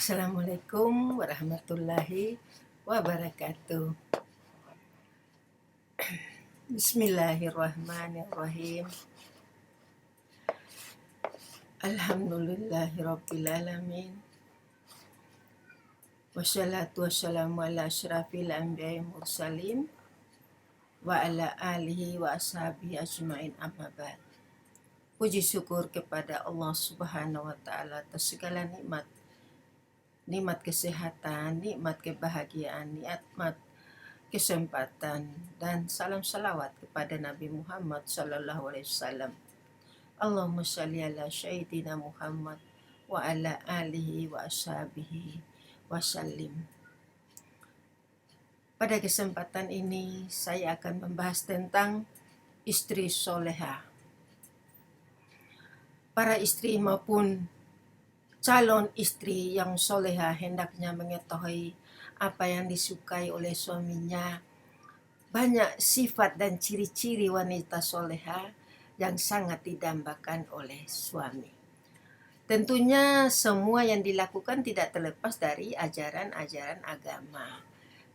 Assalamualaikum warahmatullahi wabarakatuh. Bismillahirrahmanirrahim. Alhamdulillahirrabbilalamin. Wassalatu wassalamu ala asyrafil anbiya'i mursalin wa ala alihi wa ashabihi ajma'in, amma ba'd. Puji syukur kepada Allah Subhanahu wa Ta'ala atas segala nikmat, nikmat kesehatan, nikmat kebahagiaan, nikmat kesempatan, dan salam salawat kepada Nabi Muhammad Sallallahu Alaihi Wasallam. Allahumma sholli ala Sayyidina Muhammad wa ala alihi wa ashabihi wasallim. Pada kesempatan ini saya akan membahas tentang istri soleha. Para istri maupun calon istri yang soleha hendaknya mengetahui apa yang disukai oleh suaminya. Banyak sifat dan ciri-ciri wanita soleha yang sangat didambakan oleh suami. Tentunya semua yang dilakukan tidak terlepas dari ajaran-ajaran agama.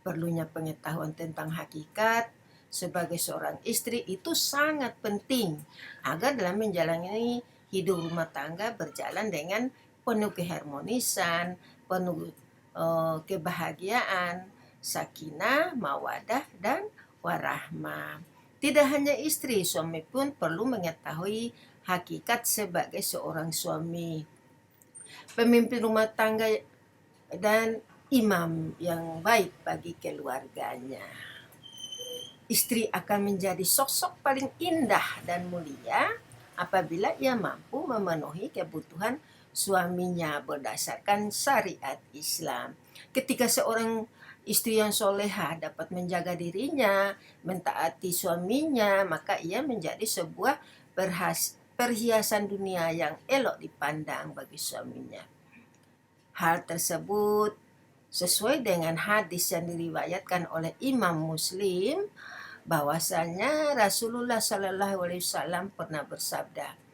Perlunya pengetahuan tentang hakikat sebagai seorang istri itu sangat penting agar dalam menjalani hidup rumah tangga berjalan dengan penuh keharmonisan, penuh kebahagiaan, sakinah, mawadah, dan warahmah. Tidak hanya istri, suami pun perlu mengetahui hakikat sebagai seorang suami, pemimpin rumah tangga, dan imam yang baik bagi keluarganya. Istri akan menjadi sosok paling indah dan mulia apabila ia mampu memenuhi kebutuhan suaminya berdasarkan syariat Islam. Ketika seorang istri yang soleha dapat menjaga dirinya, mentaati suaminya, maka ia menjadi sebuah perhiasan dunia yang elok dipandang bagi suaminya. Hal tersebut sesuai dengan hadis yang diriwayatkan oleh Imam Muslim, bahwasanya Rasulullah Sallallahu Alaihi Wasallam pernah bersabda,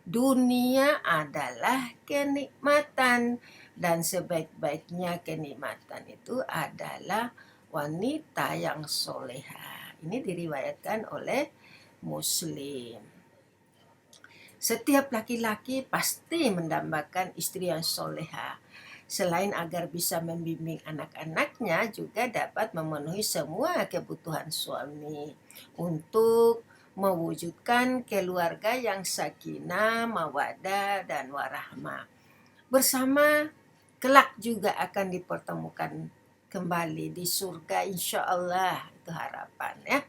dunia adalah kenikmatan dan sebaik-baiknya kenikmatan itu adalah wanita yang soleha. Ini diriwayatkan oleh Muslim. Setiap laki-laki pasti mendambakan istri yang soleha. Selain agar bisa membimbing anak-anaknya, juga dapat memenuhi semua kebutuhan suami untuk mewujudkan keluarga yang sakinah, mawadah, dan warahmah. Bersama kelak juga akan dipertemukan kembali di surga, insya Allah. Itu harapan ya.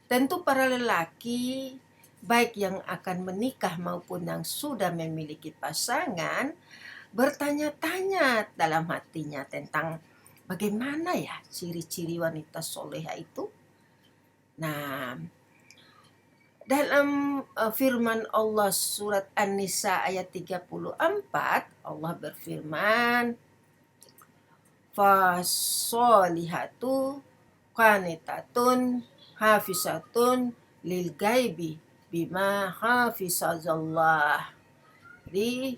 Tentu para lelaki, baik yang akan menikah maupun yang sudah memiliki pasangan, bertanya-tanya dalam hatinya tentang bagaimana ya ciri-ciri wanita soleha itu. Nah, dalam firman Allah surat An-Nisa ayat 34, Allah berfirman, fasolihatu qanitatun hafizatun lil gaibi bima hafizallah. Jadi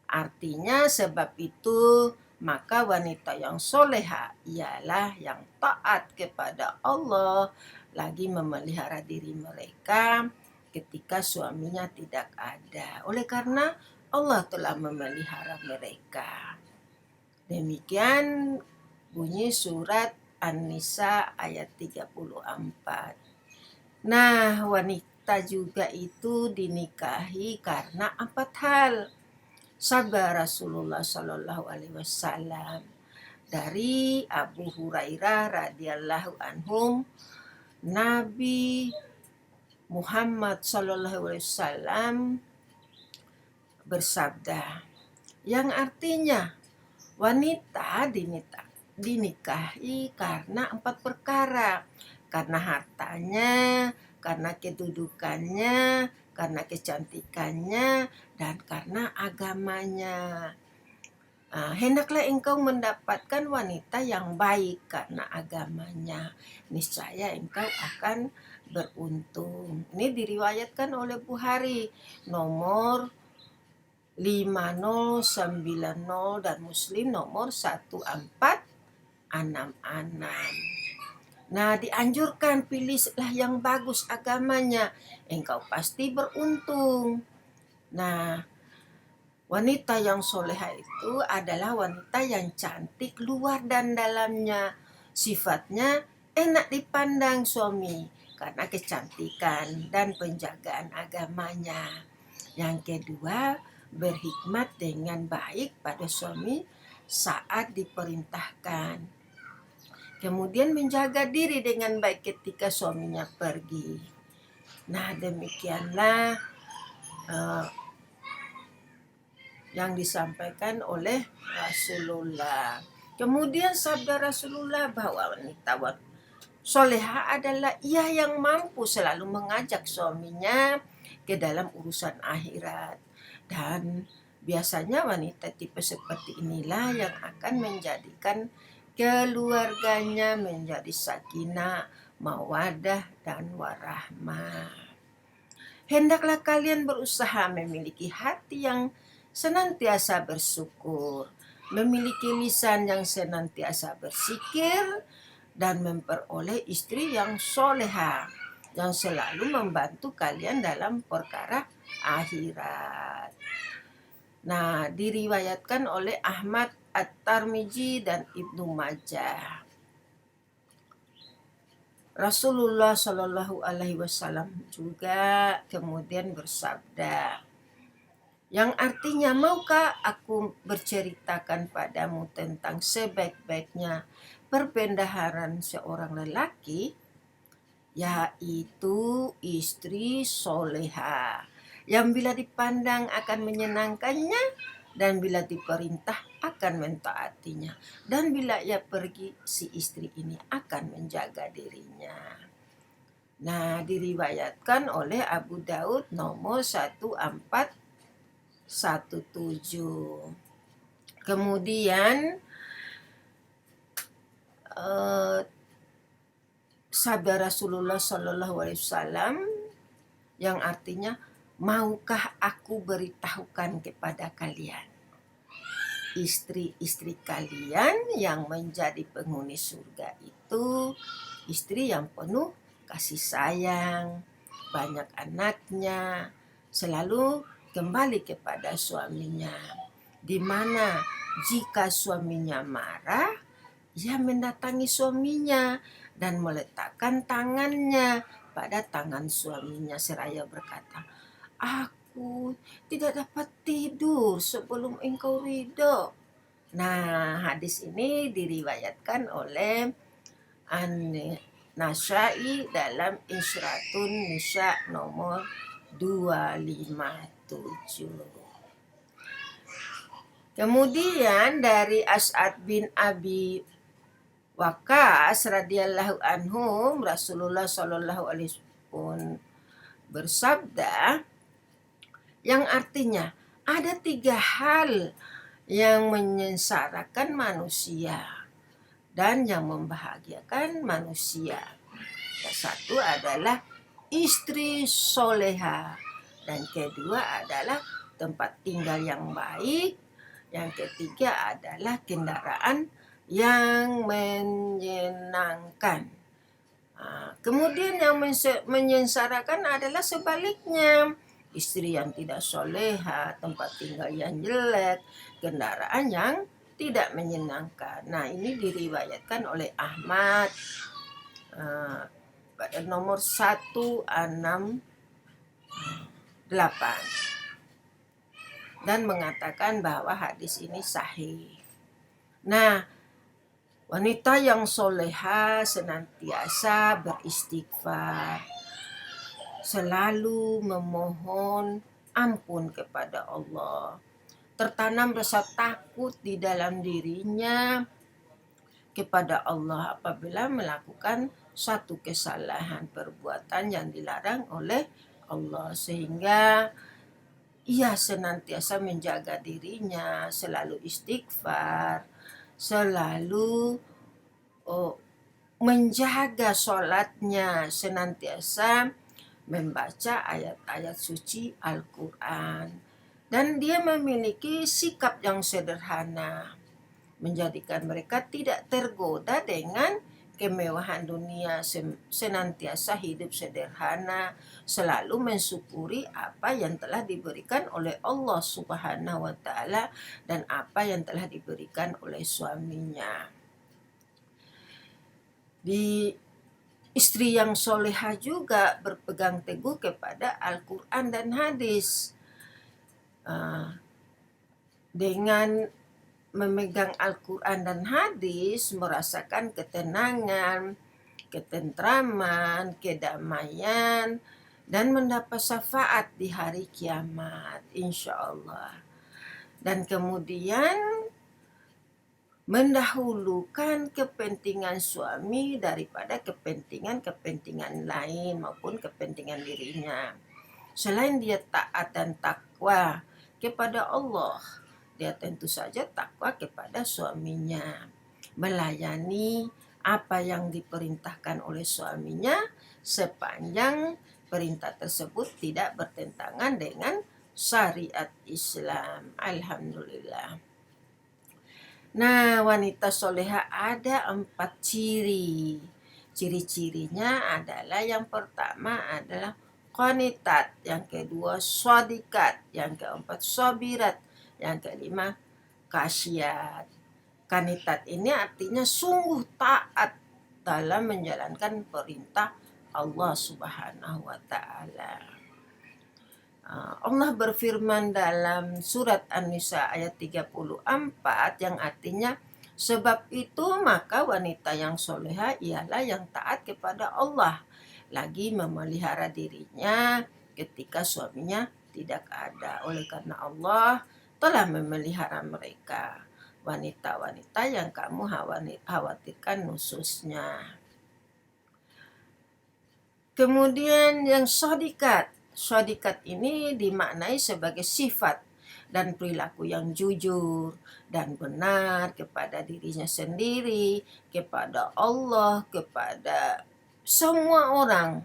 artinya sebab itu maka wanita yang soleha ialah yang taat kepada Allah, lagi memelihara diri mereka ketika suaminya tidak ada. Oleh karena Allah telah memelihara mereka. Demikian bunyi surat An-Nisa ayat 34. Nah, wanita juga itu dinikahi karena 4 hal. Sabda Rasulullah Sallallahu Alaihi Wasallam dari Abu Hurairah radhiyallahu anhum, Nabi Muhammad Sallallahu Alaihi Wasallam bersabda, yang artinya wanita dinikahi karena 4 perkara, karena hartanya, karena kedudukannya, karena kecantikannya, dan karena agamanya. Hendaklah engkau mendapatkan wanita yang baik karena agamanya, niscaya engkau akan beruntung. Ini diriwayatkan oleh Bukhari nomor 5090 dan Muslim nomor 1466. Nah, dianjurkan pilihlah yang bagus agamanya, engkau pasti beruntung. Nah, wanita yang soleha itu adalah wanita yang cantik luar dan dalamnya. Sifatnya enak dipandang suami karena kecantikan dan penjagaan agamanya. Yang kedua, berhikmat dengan baik pada suami saat diperintahkan. Kemudian menjaga diri dengan baik ketika suaminya pergi. Nah, demikianlah yang disampaikan oleh Rasulullah. Kemudian sabda Rasulullah bahwa wanita soleha adalah ia yang mampu selalu mengajak suaminya ke dalam urusan akhirat. Dan biasanya wanita tipe seperti inilah yang akan menjadikan keluarganya menjadi sakinah, mawadah, dan warahmah. Hendaklah kalian berusaha memiliki hati yang senantiasa bersyukur, memiliki lisan yang senantiasa berzikir, dan memperoleh istri yang soleha, yang selalu membantu kalian dalam perkara akhirat. Nah, diriwayatkan oleh Ahmad, At-Tirmidzi, dan Ibnu Majah. Rasulullah Shallallahu Alaihi Wasallam juga kemudian bersabda, yang artinya, maukah aku berceritakan padamu tentang sebaik-baiknya perbendaharaan seorang lelaki, yaitu istri soleha, yang bila dipandang akan menyenangkannya, dan bila diperintah akan mentaatinya, dan bila ia pergi, si istri ini akan menjaga dirinya. Nah, diriwayatkan oleh Abu Daud nomor 1417. Kemudian sabda Rasulullah Shallallahu Alaihi Wasallam yang artinya, maukah aku beritahukan kepada kalian istri-istri kalian yang menjadi penghuni surga itu istri yang penuh kasih sayang, banyak anaknya, selalu kembali kepada suaminya, di mana jika suaminya marah, ia mendatangi suaminya dan meletakkan tangannya pada tangan suaminya seraya berkata, aku tidak dapat tidur sebelum engkau ridho. Nah, hadis ini diriwayatkan oleh An-Nasa'i dalam Isyratun Nisa nomor 257. Kemudian dari As'ad bin Abi Waqqas radhiyallahu anhu, Rasulullah Shallallahu alaihi wasallam bersabda, yang artinya, ada 3 hal yang menyengsarakan manusia dan yang membahagiakan manusia. Yang satu adalah istri soleha, dan kedua adalah tempat tinggal yang baik, yang ketiga adalah kendaraan yang menyenangkan. Kemudian yang menyengsarakan adalah sebaliknya, istri yang tidak soleha, tempat tinggal yang jelek, kendaraan yang tidak menyenangkan. Nah, ini diriwayatkan oleh Ahmad pada nomor 168 dan mengatakan bahwa hadis ini sahih. Nah, wanita yang soleha senantiasa beristighfar, selalu memohon ampun kepada Allah, tertanam rasa takut di dalam dirinya kepada Allah apabila melakukan satu kesalahan perbuatan yang dilarang oleh Allah, sehingga ia senantiasa menjaga dirinya, selalu istighfar, selalu menjaga sholatnya, senantiasa membaca ayat-ayat suci Al-Quran, Dan dia memiliki sikap yang sederhana, menjadikan mereka tidak tergoda dengan kemewahan dunia, senantiasa hidup sederhana, selalu mensyukuri apa yang telah diberikan oleh Allah Subhanahu wa taala dan apa yang telah diberikan oleh suaminya. Di istri yang solehah juga berpegang teguh kepada Al-Quran dan hadis. Dengan memegang Al-Quran dan hadis, merasakan ketenangan, ketentraman, kedamaian, dan mendapat syafaat di hari kiamat, insya Allah. Dan kemudian mendahulukan kepentingan suami daripada kepentingan lain maupun kepentingan dirinya. Selain dia taat dan takwa kepada Allah, dia tentu saja takwa kepada suaminya, melayani apa yang diperintahkan oleh suaminya sepanjang perintah tersebut tidak bertentangan dengan syariat Islam. Alhamdulillah. Nah, wanita soleha ada 4 ciri. Ciri-cirinya adalah yang pertama adalah qanitat, yang kedua shodikat, yang keempat sobirat, yang kelima kasyat. Qanitat ini artinya sungguh taat dalam menjalankan perintah Allah Subhanahu wa taala. Allah berfirman dalam surat An-Nisa ayat 34 yang artinya, sebab itu maka wanita yang soleha ialah yang taat kepada Allah, lagi memelihara dirinya ketika suaminya tidak ada. Oleh karena Allah telah memelihara mereka, wanita-wanita yang kamu khawatirkan nususnya. Kemudian yang shodikat. Shodikat ini dimaknai sebagai sifat dan perilaku yang jujur dan benar kepada dirinya sendiri, kepada Allah, kepada semua orang.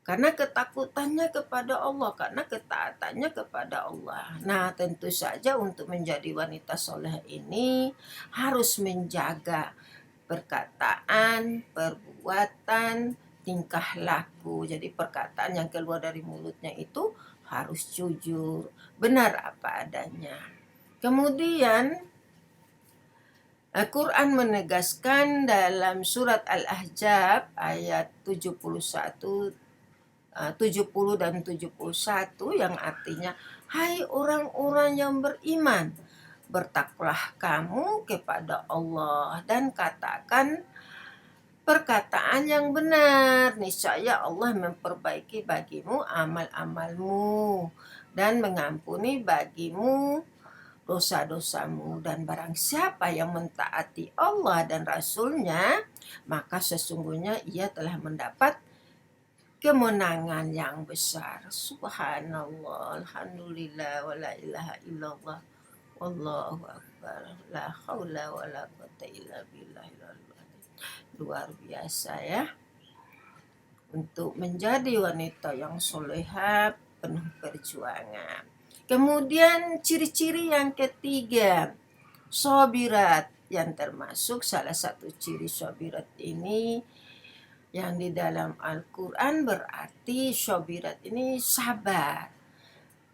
Karena ketakutannya kepada Allah, karena ketaatannya kepada Allah. Nah, tentu saja untuk menjadi wanita soleh ini harus menjaga perkataan, perbuatan, tingkah laku. Jadi perkataan yang keluar dari mulutnya itu harus jujur, benar apa adanya. Kemudian Al-Quran menegaskan dalam surat Al-Ahzab ayat 70 dan 71 yang artinya, hai orang-orang yang beriman, bertakwalah kamu kepada Allah dan katakan perkataan yang benar, niscaya Allah memperbaiki bagimu amal-amalmu dan mengampuni bagimu dosa-dosamu. Dan barang siapa yang mentaati Allah dan Rasulnya, maka sesungguhnya ia telah mendapat kemenangan yang besar. Subhanallah, alhamdulillah, wala ilaha illallah, wallahu akbar, la haula wala quwata illa billah. Luar biasa ya. Untuk menjadi wanita yang soleha penuh perjuangan. Kemudian ciri-ciri yang ketiga, sobirat, yang termasuk salah satu ciri sobirat ini yang di dalam Al-Quran berarti sobirat ini sabar.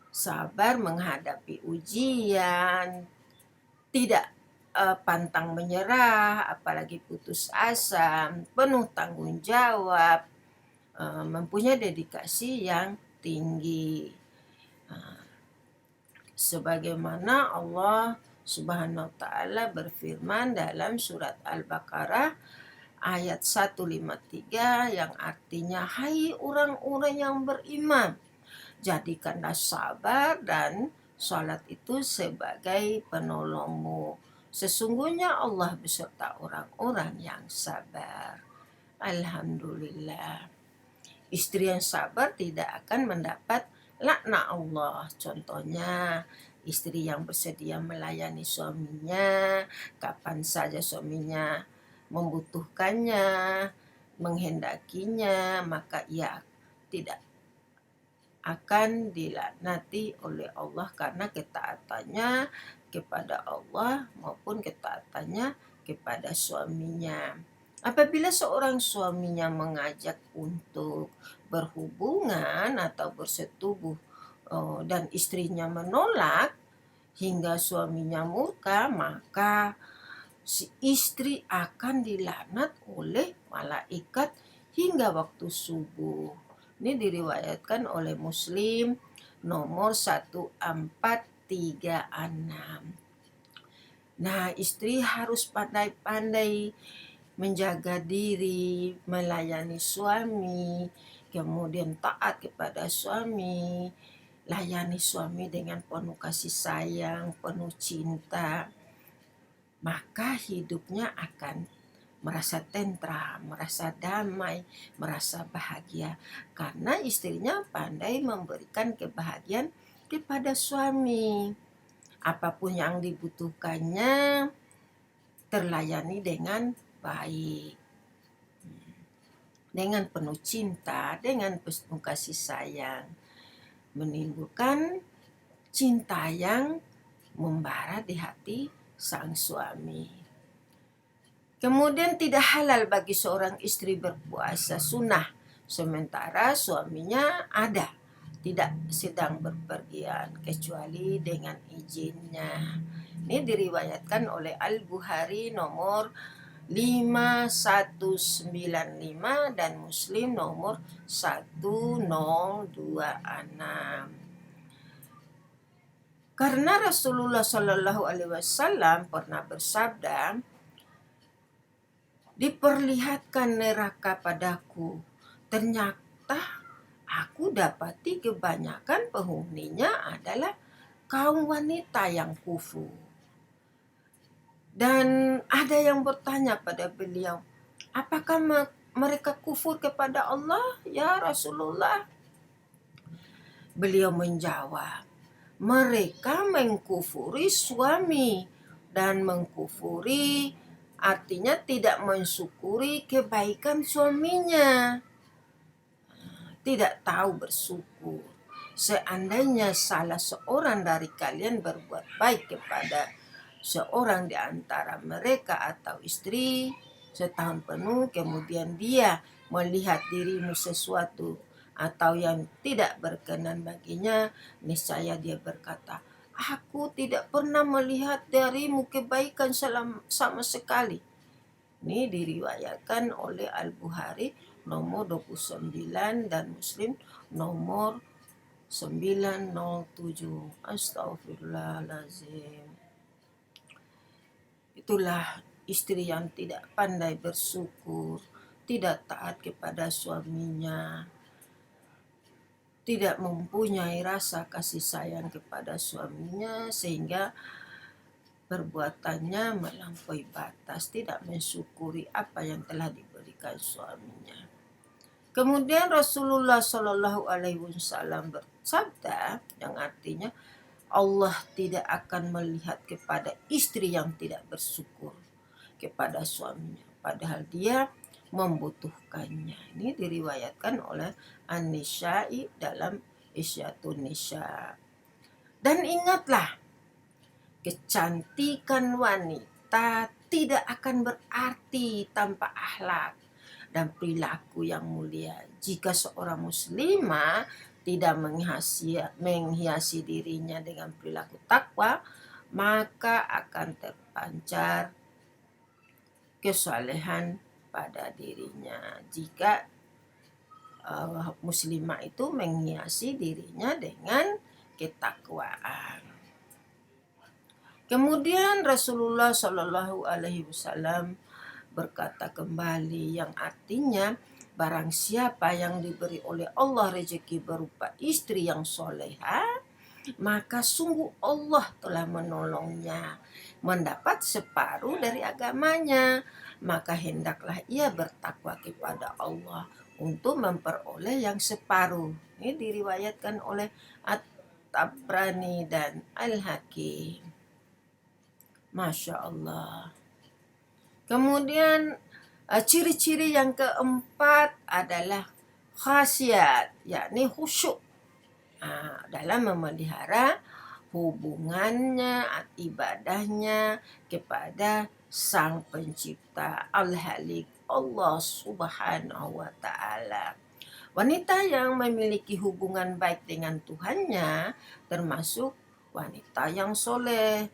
Sabar menghadapi ujian, tidak pantang menyerah, apalagi putus asa, penuh tanggung jawab, mempunyai dedikasi yang tinggi. Sebagaimana Allah Subhanahu wa taala berfirman dalam surat Al-Baqarah ayat 153 yang artinya, hai orang-orang yang beriman, jadikanlah sabar dan salat itu sebagai penolongmu. Sesungguhnya Allah beserta orang-orang yang sabar. Alhamdulillah. Istri yang sabar tidak akan mendapat laknat Allah. Contohnya, istri yang bersedia melayani suaminya kapan saja suaminya membutuhkannya, menghendakinya, maka ia tidak akan dilaknati oleh Allah karena ketaatannya kepada Allah maupun ketaatannya kepada suaminya. Apabila seorang suaminya mengajak untuk berhubungan atau bersetubuh dan istrinya menolak hingga suaminya murka, maka si istri akan dilaknat oleh malaikat hingga waktu subuh. Ini diriwayatkan oleh Muslim nomor 1436. Nah, istri harus pandai-pandai menjaga diri, melayani suami, kemudian taat kepada suami, layani suami dengan penuh kasih sayang, penuh cinta, maka hidupnya akan merasa tentram, merasa damai, merasa bahagia. Karena istrinya pandai memberikan kebahagiaan kepada suami. Apapun yang dibutuhkannya terlayani dengan baik. Dengan penuh cinta, dengan penuh kasih sayang. Menimbulkan cinta yang membara di hati sang suami. Kemudian tidak halal bagi seorang istri berpuasa sunnah sementara suaminya ada, tidak sedang berpergian kecuali dengan izinnya. Ini diriwayatkan oleh Al-Bukhari nomor 5195 dan Muslim nomor 1026. Karena Rasulullah Shallallahu Alaihi Wasallam pernah bersabda, diperlihatkan neraka padaku, ternyata aku dapati kebanyakan penghuninya adalah kaum wanita yang kufur. Dan ada yang bertanya pada beliau, apakah mereka kufur kepada Allah ya Rasulullah? Beliau menjawab, mereka mengkufuri suami dan mengkufuri artinya tidak mensyukuri kebaikan suaminya. Tidak tahu bersyukur. Seandainya salah seorang dari kalian berbuat baik kepada seorang di antara mereka atau istri setahun penuh, kemudian dia melihat dirimu sesuatu atau yang tidak berkenan baginya, niscaya dia berkata, aku tidak pernah melihat darimu kebaikan sama sekali. Ini diriwayatkan oleh Al-Bukhari nomor 29 dan Muslim nomor 907. Astagfirullahaladzim. Itulah istri yang tidak pandai bersyukur, tidak taat kepada suaminya, tidak mempunyai rasa kasih sayang kepada suaminya sehingga perbuatannya melampaui batas, tidak mensyukuri apa yang telah diberikan suaminya. Kemudian Rasulullah Shallallahu Alaihi Wasallam bersabda yang artinya Allah tidak akan melihat kepada istri yang tidak bersyukur kepada suaminya, padahal dia membutuhkannya. Ini diriwayatkan oleh An-Nisai dalam Isyatun Nisa. Dan ingatlah, kecantikan wanita tidak akan berarti tanpa akhlak dan perilaku yang mulia. Jika seorang muslimah tidak menghiasi dirinya dengan perilaku takwa, maka akan terpancar kesalehan pada dirinya. Jika muslimah itu menghiasi dirinya dengan ketakwaan. Kemudian Rasulullah Shallallahu Alaihi Wasallam berkata kembali yang artinya barang siapa yang diberi oleh Allah rezeki berupa istri yang soleha, maka sungguh Allah telah menolongnya mendapat separuh dari agamanya, maka hendaklah ia bertakwa kepada Allah untuk memperoleh yang separuh. Ini diriwayatkan oleh At-Tabrani dan Al-Hakim. Masya Allah. Kemudian ciri-ciri yang keempat adalah khasiat, yakni khusyuk. dalam memelihara hubungannya, ibadahnya kepada Sang Pencipta Al-Halik, Allah Subhanahu wa Ta'ala. Wanita yang memiliki hubungan baik dengan Tuhannya termasuk wanita yang soleha,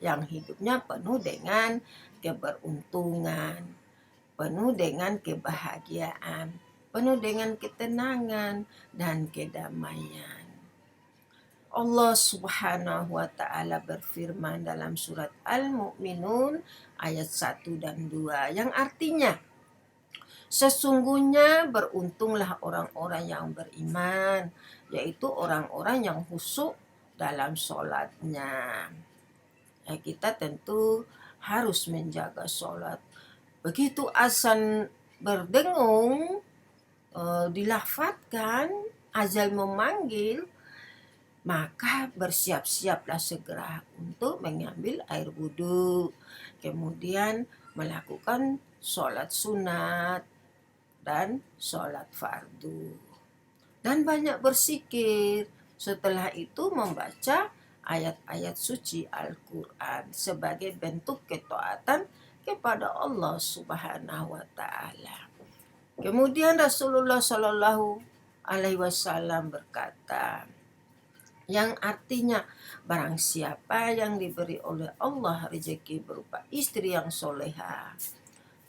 yang hidupnya penuh dengan keberuntungan, penuh dengan kebahagiaan, penuh dengan ketenangan dan kedamaian. Allah Subhanahu wa Ta'ala berfirman dalam surat Al-Mu'minun ayat 1 dan 2 yang artinya, sesungguhnya beruntunglah orang-orang yang beriman, yaitu orang-orang yang khusyuk dalam sholatnya. Kita tentu harus menjaga sholat. Begitu azan berdengung, dilafadzkan, azan memanggil, maka bersiap-siaplah segera untuk mengambil air wudhu, kemudian melakukan sholat sunat dan sholat fardu, dan banyak bersikir. Setelah itu membaca ayat-ayat suci Al-Quran sebagai bentuk ketaatan kepada Allah Subhanahu wa Ta'ala. Kemudian Rasulullah Shallallahu Alaihi Wasallam berkata, yang artinya, barang siapa yang diberi oleh Allah rezeki berupa istri yang soleha,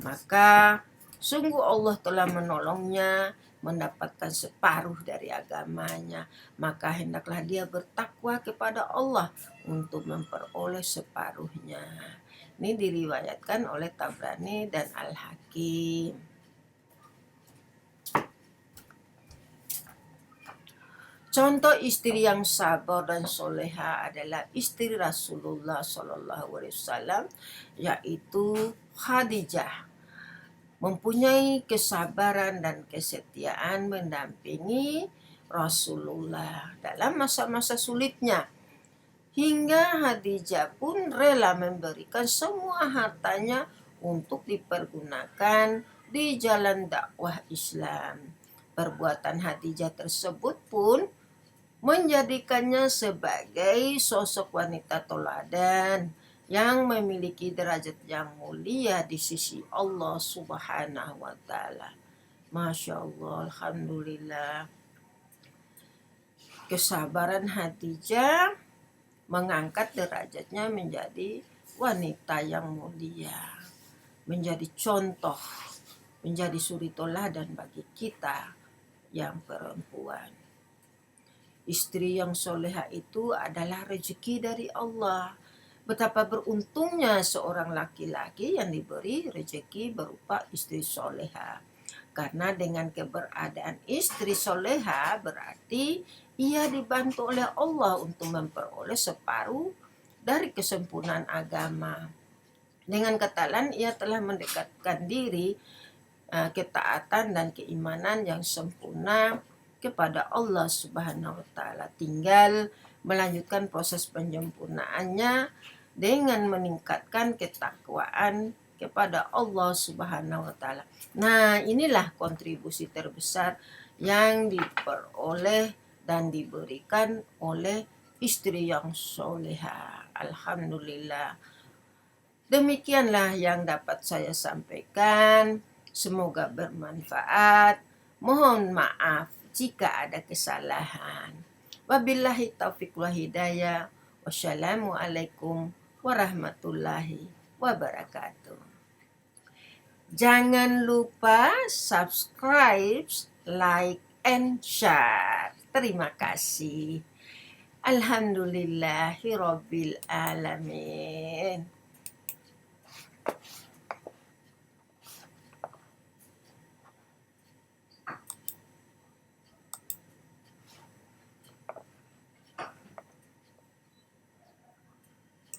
maka sungguh Allah telah menolongnya mendapatkan separuh dari agamanya. Maka hendaklah dia bertakwa kepada Allah untuk memperoleh separuhnya. Ini diriwayatkan oleh Tabrani dan Al-Hakim. Contoh istri yang sabar dan soleha adalah istri Rasulullah Shallallahu Alaihi Wasallam, yaitu Khadijah. Mempunyai kesabaran dan kesetiaan mendampingi Rasulullah dalam masa-masa sulitnya. Hingga Khadijah pun rela memberikan semua hartanya untuk dipergunakan di jalan dakwah Islam. Perbuatan Khadijah tersebut pun menjadikannya sebagai sosok wanita teladan yang memiliki derajat yang mulia di sisi Allah Subhanahu wa Ta'ala. Masya Allah, Alhamdulillah. Kesabaran Khadijah mengangkat derajatnya menjadi wanita yang mulia, menjadi contoh, menjadi suri teladan bagi kita yang perempuan. Istri yang soleha itu adalah rezeki dari Allah. Betapa beruntungnya seorang laki-laki yang diberi rezeki berupa istri soleha. Karena dengan keberadaan istri soleha berarti ia dibantu oleh Allah untuk memperoleh separuh dari kesempurnaan agama. Dengan kata lain, ia telah mendekatkan diri ketaatan dan keimanan yang sempurna kepada Allah Subhanahu wa Ta'ala. Tinggal melanjutkan proses penyempurnaannya dengan meningkatkan ketakwaan kepada Allah Subhanahu wa Ta'ala. Nah, inilah kontribusi terbesar yang diperoleh dan diberikan oleh istri yang soleha. Alhamdulillah. Demikianlah yang dapat saya sampaikan. Semoga bermanfaat. Mohon maaf jika ada kesalahan. Wabillahi taufiq wa hidayah. Wassalamualaikum warahmatullahi wabarakatuh. Jangan lupa subscribe, like, and share. Terima kasih. Alhamdulillahirabbil alamin.